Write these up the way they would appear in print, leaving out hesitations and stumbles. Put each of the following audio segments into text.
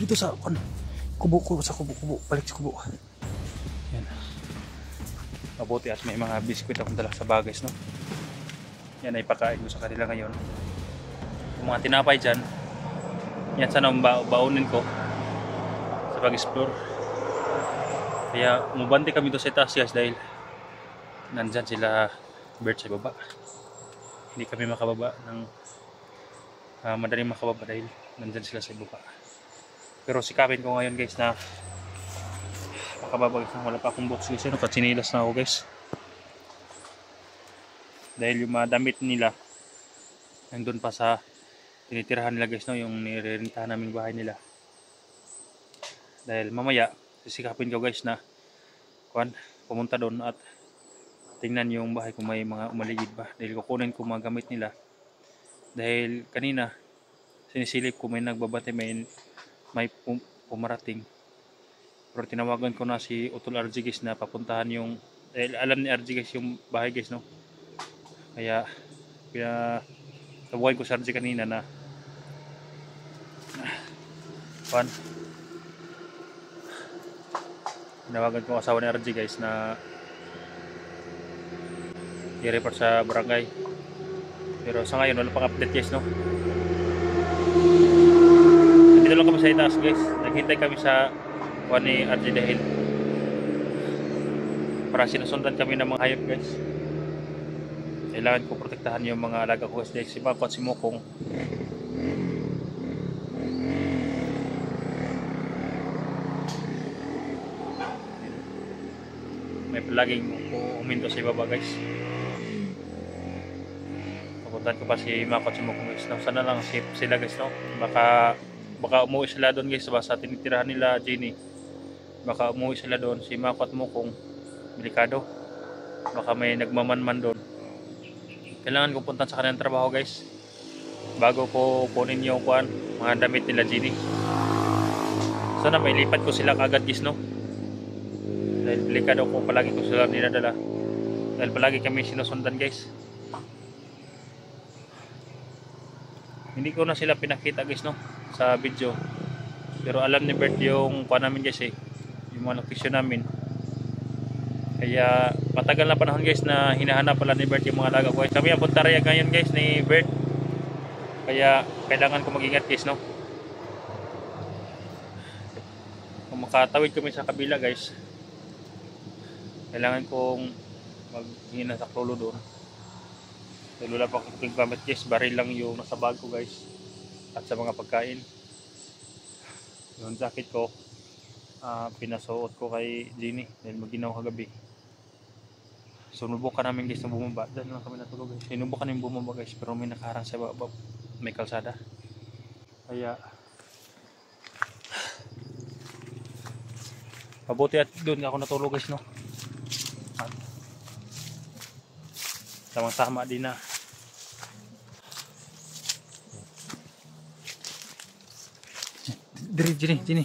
dito sa kubo, sa kubo. Balik sa kubo. Yan. Mabuti at may mga biskwit akong dala sa bagas, no? Yan ay pakain ko sa kanila ngayon. Yung mga tinapay dyan, yan sana baunin ko sa pag-explore. Kaya umubante kami doon sa itaas guys dahil nandyan sila bird sa baba. Hindi kami makababa ng madaling makababa dahil nandyan sila sa baba. Pero sikapin ko ngayon guys na makababa guys, wala pa akong box guys. Katsinilas na ako guys. Dahil yung mga damit nila nandun pa sa tinitirahan nila guys, no? Yung nirerentahan naming bahay nila. Dahil mamaya sisikapin ko guys na pumunta doon at tingnan yung bahay kung may mga umaligid ba. Dahil kukunin ko mga gamit nila. Dahil kanina sinisilip ko may nagbabate, may pumarating. Pero tinawagan ko na si Utol RG guys na papuntahan yung, dahil alam ni RG guys yung bahay guys, no? Kaya tawagan ko si RG kanina na tinawagan ko asawa ni RG guys na i-report sa barangay. Pero sa ngayon wala pang update guys, no? Dito lang kami sa itaas guys. Naghintay kami sa ni RG dahil para sinusundan kami ng mga hayop guys. Kailangan ko protektahan yung mga alaga ko guys. Dahil si Mako at si Mokong may palaging huminto sa ibaba guys. Papuntahan ko pa si Mako at si Mokong guys, no? Sana lang safe sila guys, no? Baka umuwi sila doon guys sa tinitirahan nila Jenny. Baka umuwi sila doon si Mako at Mokong, delikado. Baka may nagmamanman doon. Kailangan ko puntahan sa kanilang trabaho guys bago ko kunin yung mga damit nila Jenny. Sana may lipat ko sila kagad guys, no? Dahil delikado ko palagi ko sila ninadala. Dahil palagi kami sinusundan guys. Hindi ko na sila pinakita guys, no? Sa video. Pero alam ni Bert yung namin guys yung mga location namin. Kaya matagal na panahon guys na hinahanap pala ni Bert yung mga alaga ko. Kami ang puntaraya ngayon guys ni Bert. Kaya kailangan ko mag-ingat guys, no? Kung makatawid kami sa kabila guys, kailangan kong maghina sa klolo doon. Dahil wala pa akong gamit guys, baril lang yung nasa bag ko guys. At sa mga pagkain. Yung jacket ko pinasuot ko kay Jenny dahil maginaw kagabi. So nubukan namin guys na bumaba. Dahil lang kami natulog guys. Sinubukan namin bumaba guys, pero may nakaharang sa baba, may kalsada. Kaya mabuti at doon ako natulog guys, no? Tamang-tama din na. Diri, Jenny. Diri.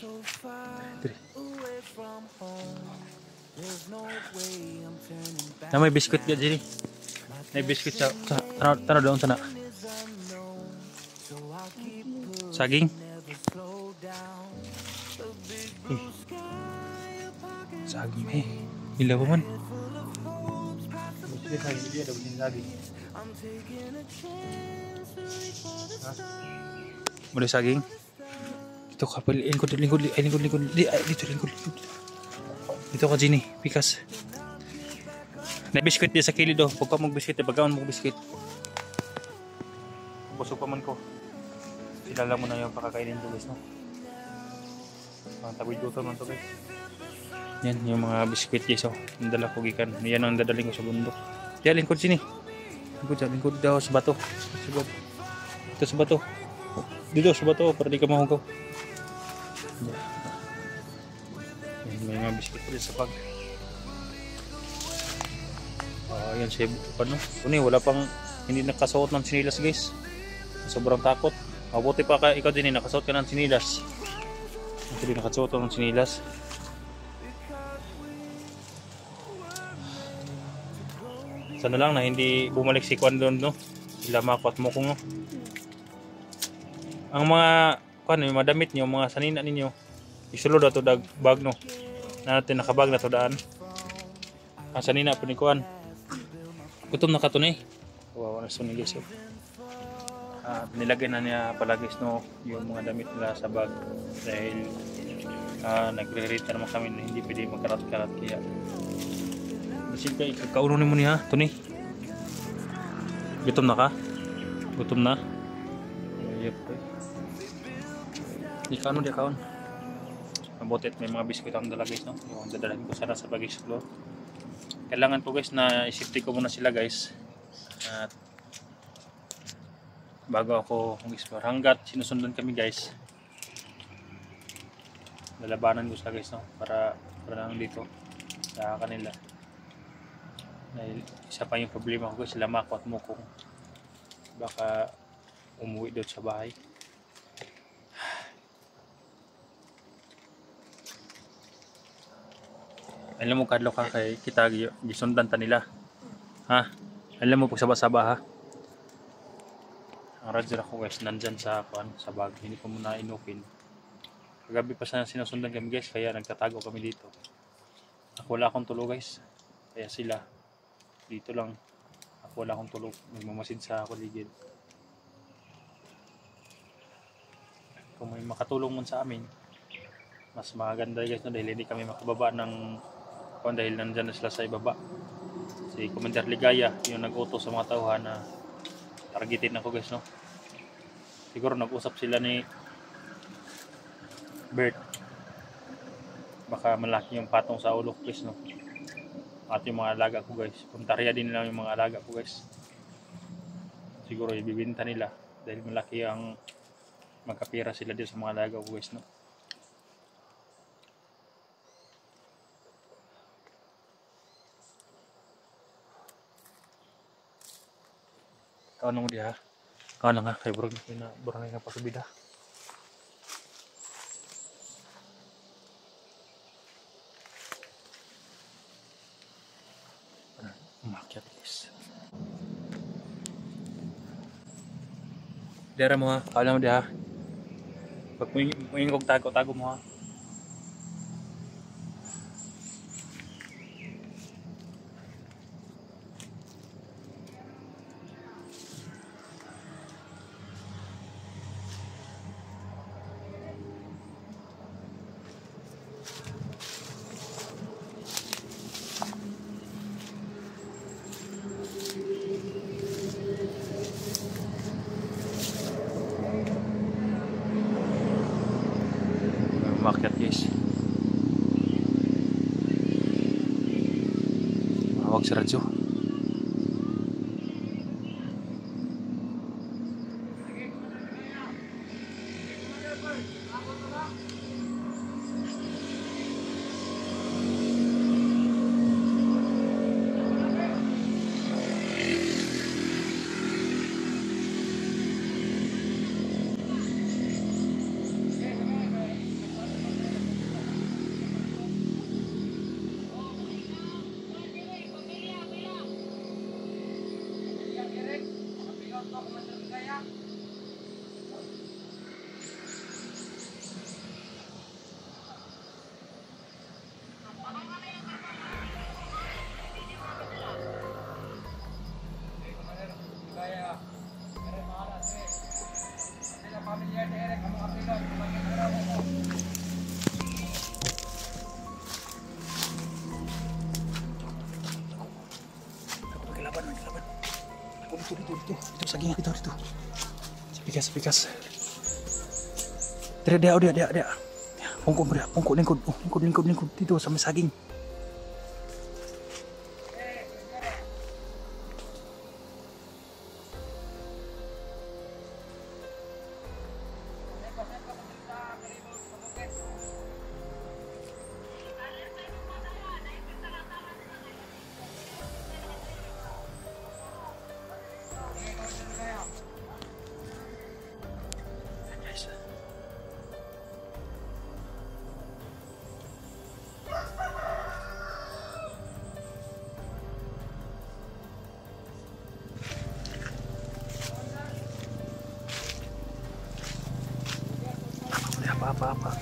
Na may biskuit ka, Jenny. May biskuit sa tara doon sana. Saging. Saging Ilaw pa man. Dia ada begini lagi. Boleh saging? Dito ka pala, lingkod. Dito lingkod. Dito ka Jenny, pikas. Na biskuit dia sa kilid do. Pagka mag-biskuit, pagkaon mag-biskuit. Busog pa man ko. Kilala mo na yung pakakainin to guys, no? Mga tawid gutom man to guys. Yan yung mga biskuit guys, oh. Ang dala ko gikan. Yan ang dadaling ko sa bundok. Diyan lingkod Jenny. Lingkod daw sa bato. Ito sa bato. Dito sa bato para di ka mahugaw. May mga biskuit ulit sa bag. Yan siya wala pang hindi nakasuot ng sinilas guys. Sobrang takot. Mabuti pa ikaw din nakasuot ka ng sinilas. Hindi nakasuot ng sinilas. Sana lang na hindi bumalik si Kwan doon, no? Sila Mako at Mokong, no? Ang mga kuan yung madamit niyo, mga sanina ninyo. Isulod ato dag bag no. Na natin nakabag na to daan. Ang sanina po ni kuan. Gutom na katunay. Wow, na suni guys. Nilagay na niya pala guys no yung mga damit nila sa bag dahil nagre-rate naman kami na hindi pwede magkarat-karat kaya siyempre ikakaunin mo niya Tony. Gutom na ka? Gutom na? Yep. Di kaon. Mabuti at may mga biskuit akong dala guys no. Yung dadalhin ko sana sa pag-explore. Kailangan po guys na isipti ko muna sila guys. At bago ako mag-explore hanggat sinusundan kami guys. Lalabanan ko sila guys no para lang dito sa kanila. Dahil isa pa yung problema ko guys, sila Mako at Mukong. Baka umuwi doon sa bahay. Alam mo kadlo ka kay kita gisundan ta nila. Ha? Alam mo pag saba-saba ha. Ang radyo ako guys nandyan sa bag. Hindi ko muna inopen. Kagabi pa sana sinusundan kami guys kaya nagtatago kami dito. Ako wala akong tulog guys. Kaya sila dito lang. Ako wala akong tulog. Nagmamasid sa kuligid. Kung may makatulong man sa amin mas maganda guys no dahil hindi kami makababa ng dahil nandyan na sila sa ibaba. Si Commander Ligaya yung nag-utos sa mga tauhan na targetin ako guys no. Siguro nag-usap sila ni Bert. Baka malaki yung patong sa ulo guys no. At yung mga alaga ko guys. Puntarya din nila yung mga alaga ko guys. Siguro ibibinta nila dahil malaki ang magkapira sila din sa mga alaga ko guys no. Kaon mo dia. Kaon na nga kay burog na nga pasubida. Umakyat guys. Dera mo ha. Kaon mo dia. Pag muing kog tago mo ha. Umakyat guys. Mahawag si radyo. Dito saging dito. Pikas. Dia. Pungkuk lingkod dito sa may saging. Hapa.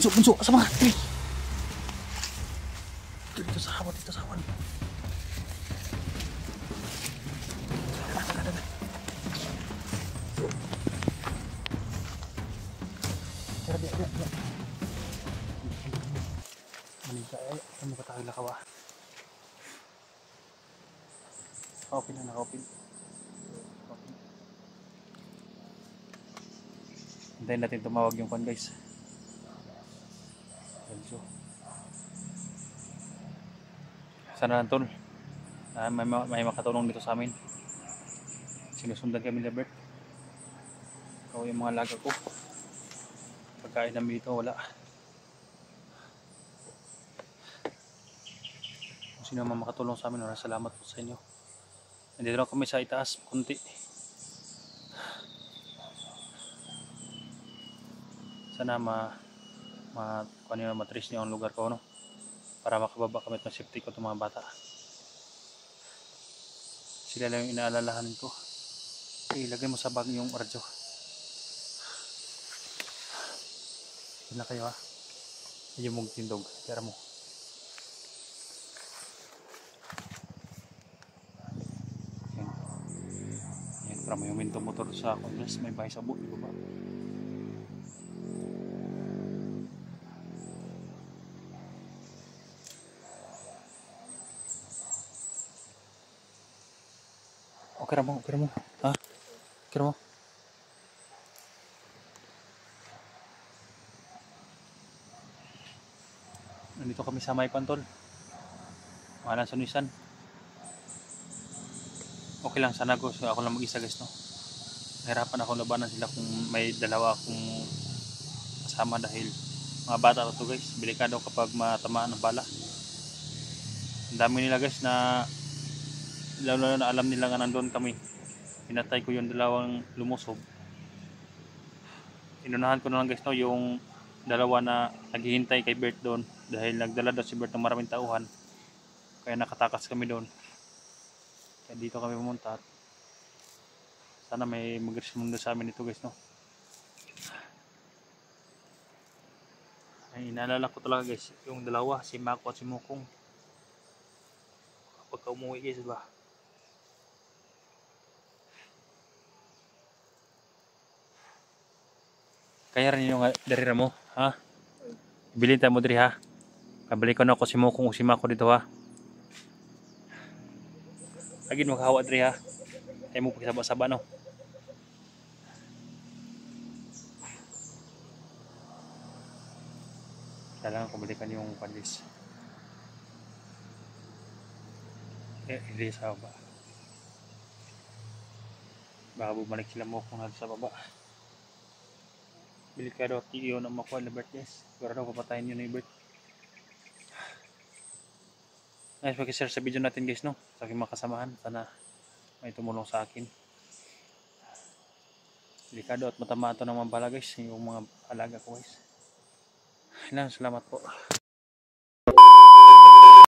Bunso, sama ka. Dito sa awan. Biar. Manika ay, ano ka tayo lakawa? Naka-open. Hintayin natin tumawag yung kan guys. Sana lang tol, may makatulong dito sa amin. Sinusundan kami ni Bert. Ikaw yung mga laga ko. Pagkain namin dito wala. Kung sino man makatulong sa amin, salamat po sa inyo. Nandito lang kami sa itaas kunti. Sana matrace niyo ang lugar ko, no? Para makababa kami ng safety ko itong mga bata. Sila lang yung inaalalahan ko. Ilagay mo sa bag yung radyo. Yan na kayo ha. Medyo mong tindog. Pera mo. Yan. Para may huminto motor sa Congress. May bahay sa buo. Diba? Okay mo. Ha? Okay mo. Nandito kami sa may pantol. Mahalan sa Nisan. Okay lang, sana ako lang mag-isa guys, no? Nahirapan ako labanan sila kung may dalawa akong kasama dahil mga bata to guys, delikado kapag matamaan ng bala. Ang dami nila guys na lalo na alam nila nga nandun kami. Pinatay ko yung dalawang lumusob. Inunahan ko na lang guys no, yung dalawa na naghihintay kay Bert doon dahil nagdala daw si Bert ng maraming tauhan. Kaya nakatakas kami doon. Kaya dito kami pumunta. Sana may mag-responde sa amin ito guys no. Ay, inaalala ko talaga guys, yung dalawa, si Mako at si Mukong. Pagka umuwi guys ba. Kaya rin yung darira mo, ha? Bilhin tayo mo diri ha. Kabalik ko na ako si Mukong o si Mako dito ha. Lagi maghawa diri ha. Tayo mo pagsaba-saba no. Kailangan kumalikan yung palis. Hindi sa baba. Baka bumalik sila mo kung nasa sa baba. Delikado at iyon ang makuha na Bert guys. Sigurado papatayin yun ni Bert. Guys, pag-share sa video natin guys no. Sa aking mga kasamahan. Sana may tumulong sa akin. Delikado at matamaan ito ng mga bala guys. Yung mga alaga ko guys. Salamat po.